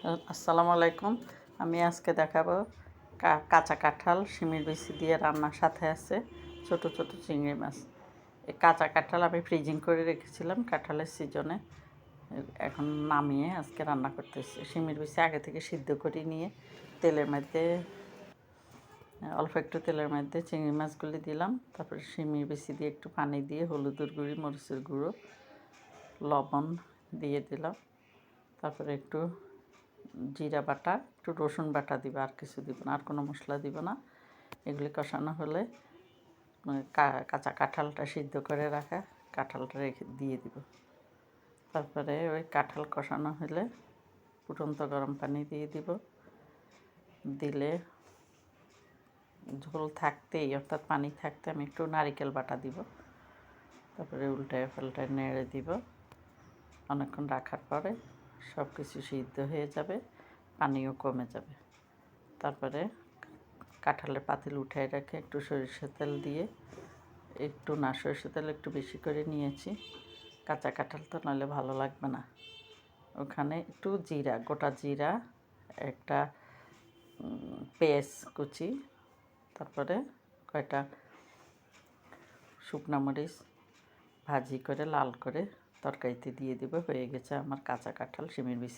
আসসালামু আলাইকুম। আমি আজকে দেখাবো কাঁচা কাঁঠাল শিমের বিচি দিয়ে রান্নার সাথে আছে ছোট ছোট চিংড়ি মাছ। এই কাঁচা কাঁঠাল আমি ফ্রিজিং করে রেখেছিলাম কাঁঠালের সিজনে। এখন নামিয়ে আজকে রান্না করতেছি। শিমের বিচি আগে থেকে সিদ্ধ করে নিয়ে তেলের মধ্যে অল্প একটু তেলের মধ্যে চিংড়ি মাছগুলি দিলাম। তারপরে শিমের বিচি দিয়ে একটু পানি দিয়ে হলুদের গুঁড়ি, মরিচের গুঁড়ো, লবণ দিয়ে দিলাম। তারপরে একটু জিরা বাটা, একটু রসুন বাটা দিব, আর কিছু দিব না, আর কোনো মশলা দিব না। এগুলি কষানো হলে কাঁচা কাঁঠালটা সিদ্ধ করে রাখা কাঁঠালটা রেখে দিয়ে দিব। তারপরে ওই কাঁঠাল কষানো হলে ফুটন্ত গরম পানি দিয়ে দিব। দিলে ঝোল থাকতেই, অর্থাৎ পানি থাকতে আমি একটু নারিকেল বাটা দিব। তারপরে উল্টায় পাল্টায় নেড়ে দিব। অনেকক্ষণ রাখার পরে সব কিছু সিদ্ধ হয়ে যাবে, পানিও কমে যাবে। তারপরে কাঁঠালের পাতিল উঠায় রেখে একটু সরিষার তেল দিয়ে, একটু না সরিষার তেল একটু বেশি করে নিয়েছি, কাঁচা কাঁঠাল তো নইলে ভালো লাগবে না। ওখানে একটু জিরা, গোটা জিরা, একটা পেঁয়াজ কুচি, তারপরে কয়টা শুকনো মরিচ ভাজি করে লাল করে তরকারিতে দিয়ে দিব। হয়ে গেছে আমার কাঁচা কাঁঠাল শিমের বিচি